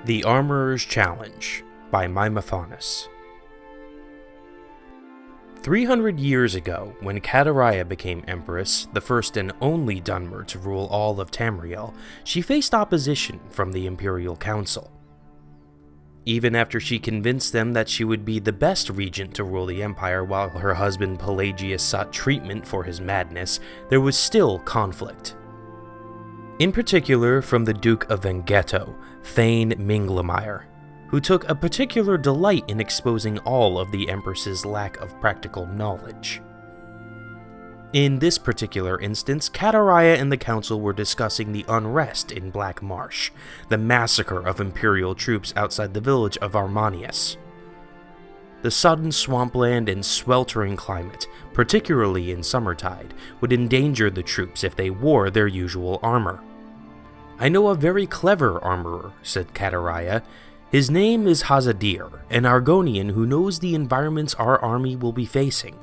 The Armorer's Challenge by Mimathonis. 300 years ago, when Kataraya became Empress, the first and only Dunmer to rule all of Tamriel, she faced opposition from the Imperial Council. Even after she convinced them that she would be the best regent to rule the Empire while her husband Pelagius sought treatment for his madness, there was still conflict. In particular from the Duke of Vengetto, Thane Minglemire, who took a particular delight in exposing all of the Empress's lack of practical knowledge. In this particular instance, Kataraya and the Council were discussing the unrest in Black Marsh, the massacre of Imperial troops outside the village of Armanius. The sudden swampland and sweltering climate, particularly in summertide, would endanger the troops if they wore their usual armor. "I know a very clever armorer," said Kataraya. "His name is Hazadir, an Argonian who knows the environments our army will be facing.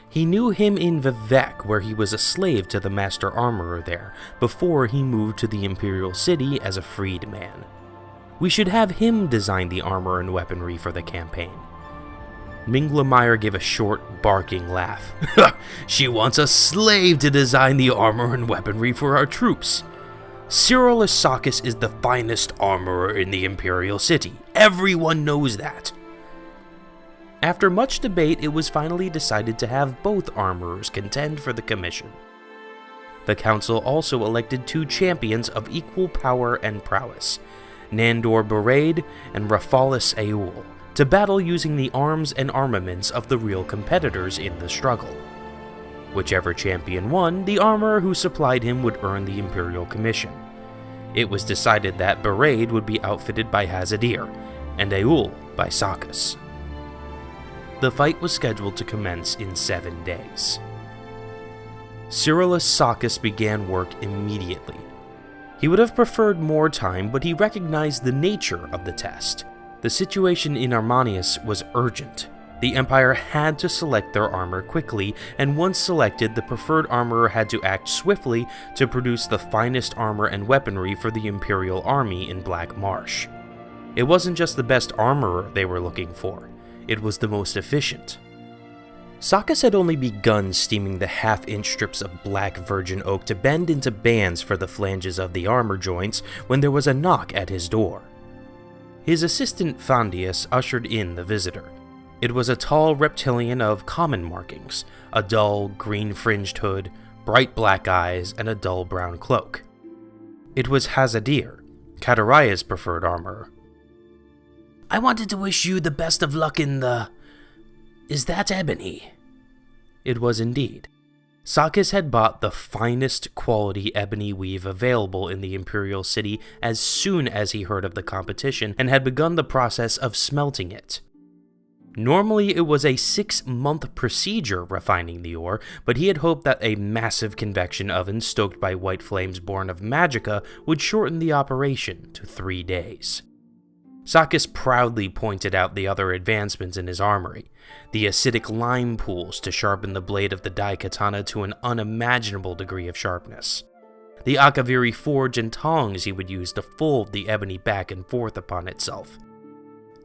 He knew him in Vivec, where he was a slave to the master armorer there, before he moved to the Imperial City as a freed man. We should have him design the armor and weaponry for the campaign." Minglemire gave a short, barking laugh. "She wants a slave to design the armor and weaponry for our troops. Cyrillus is the finest armorer in the Imperial City. Everyone knows that." After much debate, it was finally decided to have both armorers contend for the commission. The council also elected two champions of equal power and prowess, Nandor Baraid and Raphalis Aul, to battle using the arms and armaments of the real competitors in the struggle. Whichever champion won, the armorer who supplied him would earn the Imperial Commission. It was decided that Baraid would be outfitted by Hazadir, and Aul by Sakis. The fight was scheduled to commence in 7 days. Cyrillus Sakis began work immediately. He would have preferred more time, but he recognized the nature of the test. The situation in Armanius was urgent. The Empire had to select their armor quickly, and once selected, the preferred armorer had to act swiftly to produce the finest armor and weaponry for the Imperial army in Black Marsh. It wasn't just the best armorer they were looking for, it was the most efficient. Sakis had only begun steaming the half-inch strips of black virgin oak to bend into bands for the flanges of the armor joints when there was a knock at his door. His assistant Fandius ushered in the visitor. It was a tall reptilian of common markings, a dull, green-fringed hood, bright black eyes, and a dull brown cloak. It was Hazadir, Kataraya's preferred armorer. "I wanted to wish you the best of luck in the... Is that ebony?" It was indeed. Sakis had bought the finest quality ebony weave available in the Imperial City as soon as he heard of the competition and had begun the process of smelting it. Normally, it was a 6-month procedure refining the ore, but he had hoped that a massive convection oven stoked by white flames born of magicka would shorten the operation to 3 days. Sakis proudly pointed out the other advancements in his armory, the acidic lime pools to sharpen the blade of the daikatana to an unimaginable degree of sharpness, the akaviri forge and tongs he would use to fold the ebony back and forth upon itself.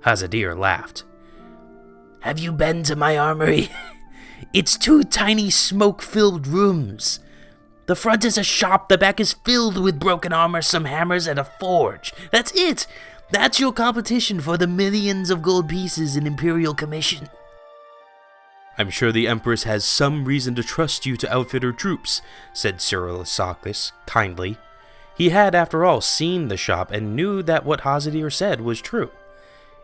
Hazadir laughed. "Have you been to my armory? It's 2 tiny smoke-filled rooms. The front is a shop, the back is filled with broken armor, some hammers, and a forge. That's it! That's your competition for the millions of gold pieces in Imperial Commission." "I'm sure the Empress has some reason to trust you to outfit her troops," said Cyrillus kindly. He had, after all, seen the shop and knew that what Hazadir said was true.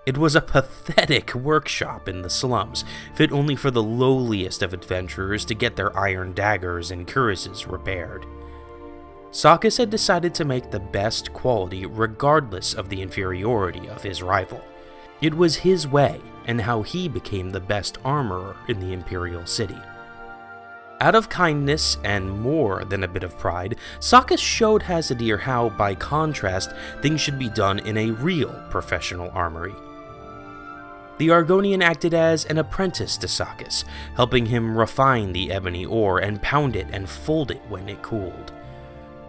It was a pathetic workshop in the slums, fit only for the lowliest of adventurers to get their iron daggers and cuirasses repaired. Sakis had decided to make the best quality regardless of the inferiority of his rival. It was his way, and how he became the best armorer in the Imperial City. Out of kindness and more than a bit of pride, Sakis showed Hazadir how, by contrast, things should be done in a real professional armory. The Argonian acted as an apprentice to Sakis, helping him refine the ebony ore and pound it and fold it when it cooled.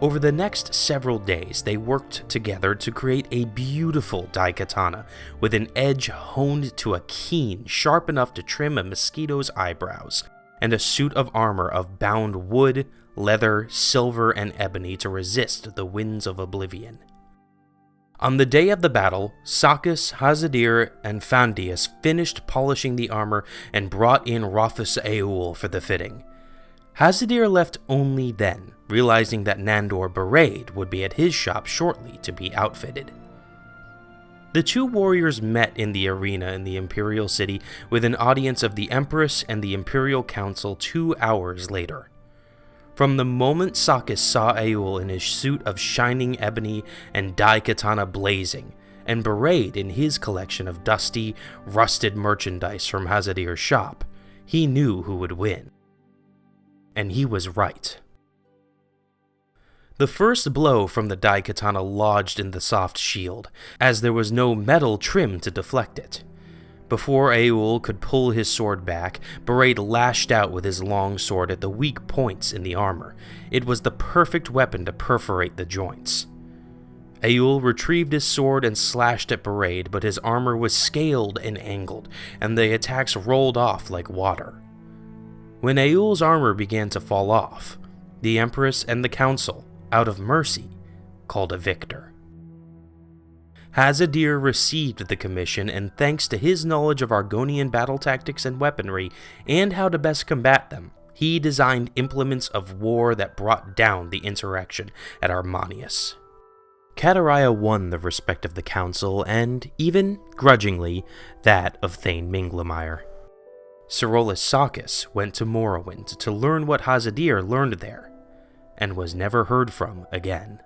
Over the next several days, they worked together to create a beautiful daikatana with an edge honed to a keen, sharp enough to trim a mosquito's eyebrows, and a suit of armor of bound wood, leather, silver, and ebony to resist the winds of oblivion. On the day of the battle, Sakis, Hazadir, and Phandius finished polishing the armor and brought in Rothus Eul for the fitting. Hazadir left only then, realizing that Nandor Baraid would be at his shop shortly to be outfitted. The two warriors met in the arena in the Imperial City with an audience of the Empress and the Imperial Council 2 hours later. From the moment Sakis saw Eul in his suit of shining ebony and daikatana blazing, and Baraid in his collection of dusty, rusted merchandise from Hazadir's shop, he knew who would win. And he was right. The first blow from the daikatana lodged in the soft shield, as there was no metal trim to deflect it. Before Eul could pull his sword back, Baraid lashed out with his long sword at the weak points in the armor. It was the perfect weapon to perforate the joints. Eul retrieved his sword and slashed at Baraid, but his armor was scaled and angled, and the attacks rolled off like water. When Eul's armor began to fall off, the Empress and the Council, out of mercy, called a victor. Hazadir received the commission, and thanks to his knowledge of Argonian battle tactics and weaponry, and how to best combat them, he designed implements of war that brought down the insurrection at Armanius. Kataraya won the respect of the Council, and, even grudgingly, that of Thane Minglemire. Cerolus Sakis went to Morrowind to learn what Hazadir learned there, and was never heard from again.